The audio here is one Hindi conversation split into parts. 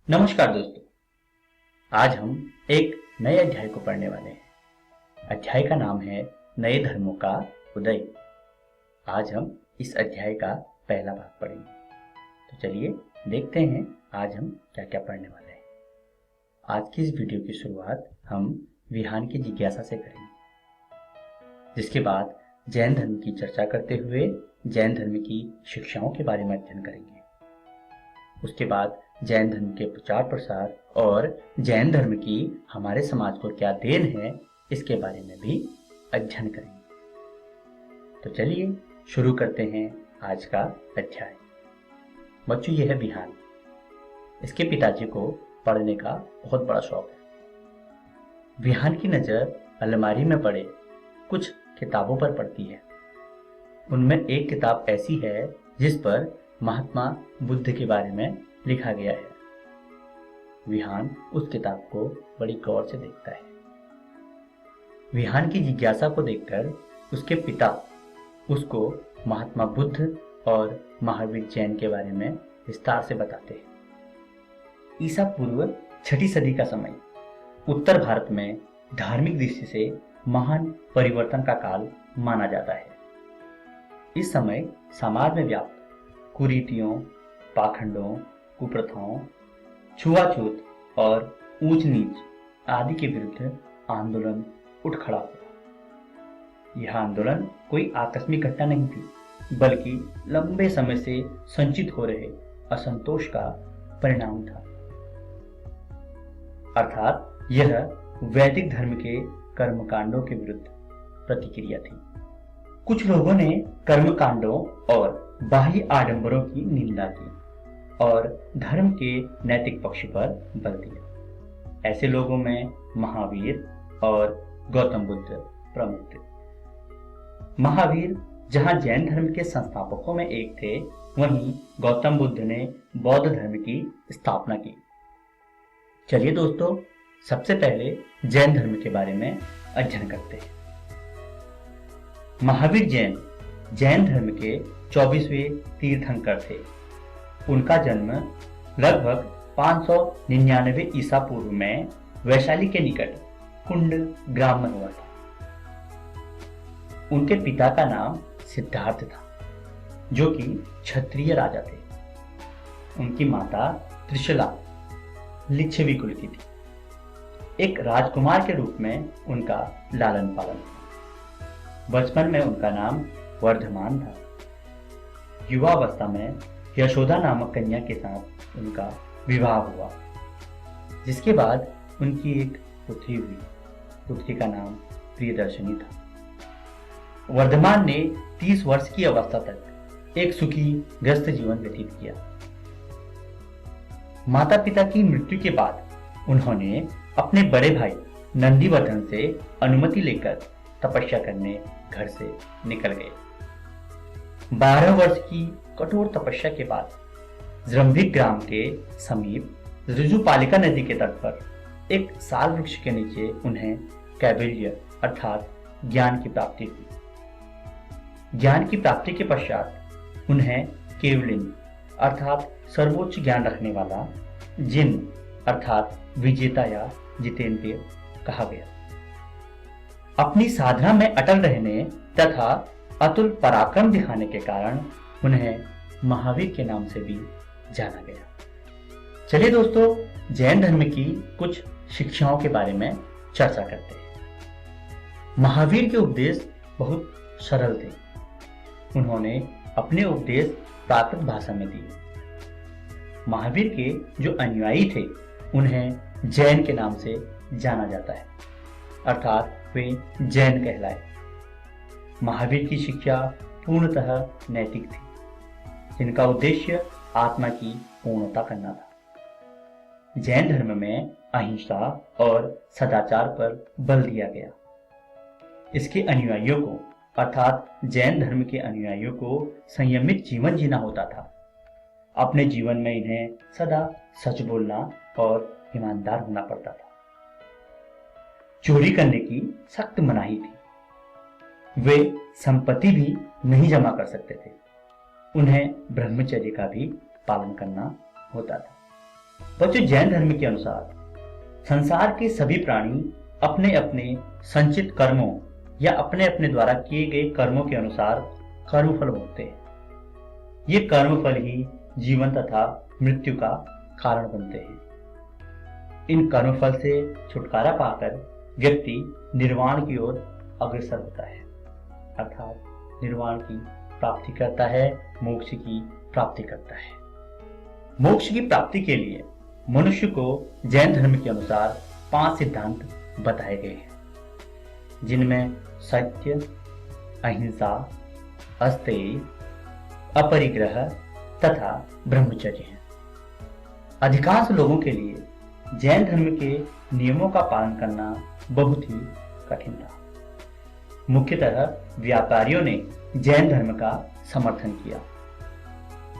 नमस्कार दोस्तों। आज हम एक नए अध्याय को पढ़ने वाले हैं। अध्याय का नाम है नए धर्मों का उदय। आज हम इस अध्याय का पहला भाग पढ़ेंगे। तो चलिए देखते हैं आज हम क्या क्या पढ़ने वाले हैं। आज की इस वीडियो की शुरुआत हम विहान की जिज्ञासा से करेंगे, जिसके बाद जैन धर्म की चर्चा करते हुए जैन धर्म की शिक्षाओं के बारे में अध्ययन करेंगे। उसके बाद जैन धर्म के प्रचार प्रसार और जैन धर्म की हमारे समाज को क्या देन है, इसके बारे में भी अध्ययन करेंगे। तो चलिए शुरू करते हैं आज का अध्याय। बच्चों, यह है विहान। इसके पिताजी को पढ़ने का बहुत बड़ा शौक है। विहान की नजर अलमारी में पड़े कुछ किताबों पर पड़ती है। उनमें एक किताब ऐसी है जिस पर महात्मा बुद्ध के बारे में लिखा गया है। विहान उस किताब को बड़ी गौर से देखता है। विहान की जिज्ञासा को देखकर उसके पिता उसको महात्मा बुद्ध और महावीर जैन के बारे में विस्तार से बताते हैं। ईसा पूर्व 6वीं सदी का समय उत्तर भारत में धार्मिक दृष्टि से महान परिवर्तन का काल माना जाता है। इस समय समाज में व्याप्त कुरीतियों, पाखंडों, कुप्रथाओं, छुआछूत और ऊंच नीच आदि के विरुद्ध आंदोलन उठ खड़ा हुआ। यह आंदोलन कोई आकस्मिक घटना नहीं थी, बल्कि लंबे समय से संचित हो रहे असंतोष का परिणाम था। अर्थात यह वैदिक धर्म के कर्मकांडों के विरुद्ध प्रतिक्रिया थी। कुछ लोगों ने कर्मकांडों और बाह्य आडंबरों की निंदा की और धर्म के नैतिक पक्ष पर बल दिया। ऐसे लोगों में महावीर और गौतम बुद्ध प्रमुख थे। महावीर जहां जैन धर्म के संस्थापकों में एक थे, वहीं गौतम बुद्ध ने बौद्ध धर्म की स्थापना की। चलिए दोस्तों, सबसे पहले जैन धर्म के बारे में अध्ययन करते हैं। महावीर जैन धर्म के 24वें तीर्थंकर थे। उनका जन्म लगभग 599 ईसा पूर्व में वैशाली के निकट कुंड ग्राम में हुआ था। उनके पिता का नाम सिद्धार्थ था, जो कि क्षत्रिय राजा थे। उनकी माता त्रिशला लिच्छवी कुल की थी। एक राजकुमार के रूप में उनका लालन पालन था। बचपन में उनका नाम वर्धमान था। युवावस्था में यशोदा नामक कन्या के साथ उनका विवाह हुआ, जिसके बाद उनकी एक पुत्री हुई। पुत्री का नाम प्रियदर्शनी था। वर्धमान ने 30 वर्ष की अवस्था तक एक सुखी ग्रस्त जीवन व्यतीत किया। माता पिता की मृत्यु के बाद उन्होंने अपने बड़े भाई नंदीवर्धन से अनुमति लेकर तपस्या करने घर से निकल गए। 12 वर्ष की कठोर तपस्या के बाद जृंभिक ग्राम के समीप ऋजुपालिका नदी के तट पर एक साल वृक्ष के नीचे उन्हें कैवल्य अर्थात ज्ञान की प्राप्ति हुई। ज्ञान की प्राप्ति के पश्चात उन्हें केवलिन अर्थात सर्वोच्च ज्ञान रखने वाला, जिन अर्थात विजेता या जितेंद्रिय कहा गया। अपनी साधना में अटल रहने तथा अतुल पराक्रम दिखाने के कारण उन्हें महावीर के नाम से भी जाना गया। चलिए दोस्तों, जैन धर्म की कुछ शिक्षाओं के बारे में चर्चा करते हैं। महावीर के उपदेश बहुत सरल थे। उन्होंने अपने उपदेश प्राकृत भाषा में दिए। महावीर के जो अनुयायी थे, उन्हें जैन के नाम से जाना जाता है, अर्थात वे जैन कहलाए। महावीर की शिक्षा पूर्णतः नैतिक थी, जिनका उद्देश्य आत्मा की पूर्णता करना था। जैन धर्म में अहिंसा और सदाचार पर बल दिया गया। इसके अनुयायियों को अर्थात जैन धर्म के अनुयायियों को संयमित जीवन जीना होता था। अपने जीवन में इन्हें सदा सच बोलना और ईमानदार होना पड़ता था। चोरी करने की सख्त मनाही थी। वे संपत्ति भी नहीं जमा कर सकते थे। उन्हें ब्रह्मचर्य का भी पालन करना होता था। बच्चों, जैन धर्म के अनुसार संसार के सभी प्राणी अपने अपने संचित कर्मों या अपने अपने द्वारा किए गए कर्मों के अनुसार कर्मफल भोगते हैं। ये कर्मफल ही जीवन तथा मृत्यु का कारण बनते हैं। इन कर्मफल से छुटकारा पाकर व्यक्ति निर्वाण की ओर अग्रसर होता है, अर्थात निर्वाण की प्राप्ति करता है, मोक्ष की प्राप्ति करता है। मोक्ष की प्राप्ति के लिए मनुष्य को जैन धर्म के अनुसार 5 सिद्धांत बताए गए हैं, जिनमें सत्य, अहिंसा, अस्तेय, अपरिग्रह तथा ब्रह्मचर्य हैं। अधिकांश लोगों के लिए जैन धर्म के नियमों का पालन करना बहुत ही कठिन था। मुख्यतः व्यापारियों ने जैन धर्म का समर्थन किया।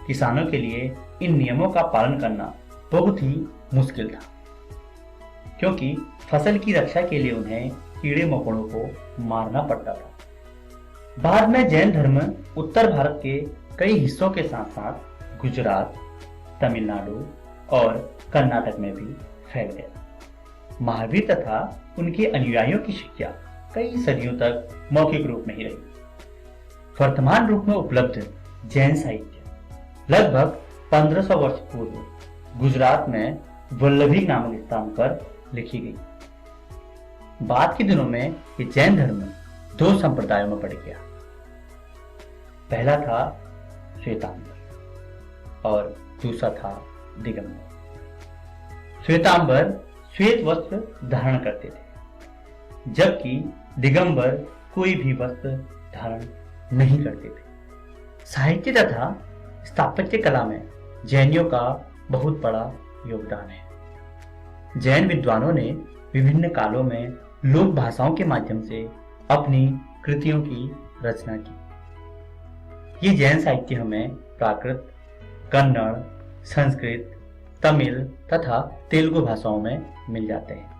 किसानों के लिए इन नियमों का पालन करना बहुत ही मुश्किल था, क्योंकि फसल की रक्षा के लिए उन्हें कीड़े मकोड़ों को मारना पड़ता था। बाद में जैन धर्म उत्तर भारत के कई हिस्सों के साथ साथ गुजरात, तमिलनाडु और कर्नाटक में भी फैल गया। महावीर तथा उनके अनुयायियों की शिक्षा कई सदियों तक मौखिक रूप में ही रही। वर्तमान रूप में उपलब्ध जैन साहित्य लगभग 1500 वर्ष पूर्व गुजरात में वल्लभी नामक स्थान पर लिखी गई। बाद के दिनों में ये जैन धर्म 2 संप्रदायों में बढ़ गया। पहला था श्वेतांबर और दूसरा था दिगंबर। श्वेतांबर श्वेत वस्त्र धारण करते थे, जबकि दिगंबर कोई भी वस्त्र धारण नहीं करते थे। साहित्य तथा स्थापत्य कला में जैनियों का बहुत बड़ा योगदान है। जैन विद्वानों ने विभिन्न कालों में लोक भाषाओं के माध्यम से अपनी कृतियों की रचना की। ये जैन साहित्य हमें प्राकृत, कन्नड़, संस्कृत, तमिल तथा तेलुगु भाषाओं में मिल जाते हैं।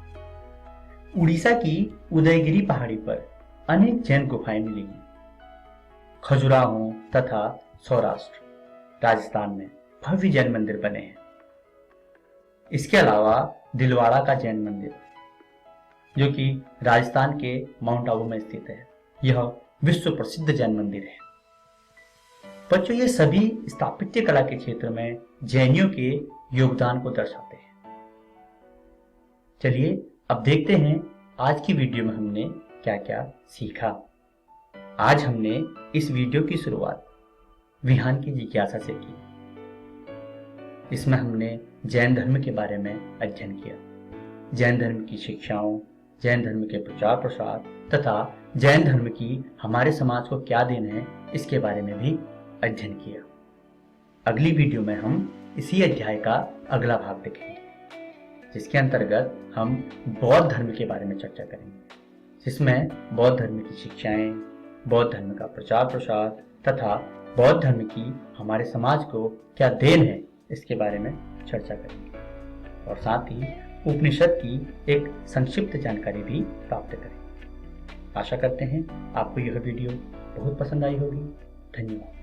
उड़ीसा की उदयगिरी पहाड़ी पर अनेक जैन गुफाएं मिलेंगी। खजुराहो तथा सौराष्ट्र, राजस्थान में भव्य जैन मंदिर बने हैं। इसके अलावा दिलवाड़ा का जैन मंदिर, जो कि राजस्थान के माउंट आबू में स्थित है, यह विश्व प्रसिद्ध जैन मंदिर है। बच्चों, ये सभी स्थापत्य कला के क्षेत्र में जैनियों के योगदान को दर्शाते हैं। चलिए अब देखते हैं आज की वीडियो में हमने क्या क्या सीखा। आज हमने इस वीडियो की शुरुआत विहान की जिज्ञासा से की। इसमें हमने जैन धर्म के बारे में अध्ययन किया, जैन धर्म की शिक्षाओं, जैन धर्म के प्रचार प्रसार तथा जैन धर्म की हमारे समाज को क्या देन है, इसके बारे में भी अध्ययन किया। अगली वीडियो में हम इसी अध्याय का अगला भाग देखेंगे, जिसके अंतर्गत हम बौद्ध धर्म के बारे में चर्चा करेंगे, जिसमें बौद्ध धर्म की शिक्षाएं, बौद्ध धर्म का प्रचार प्रसार तथा बौद्ध धर्म की हमारे समाज को क्या देन है, इसके बारे में चर्चा करेंगे और साथ ही उपनिषद की एक संक्षिप्त जानकारी भी प्राप्त करेंगे। आशा करते हैं आपको यह वीडियो बहुत पसंद आई होगी। धन्यवाद।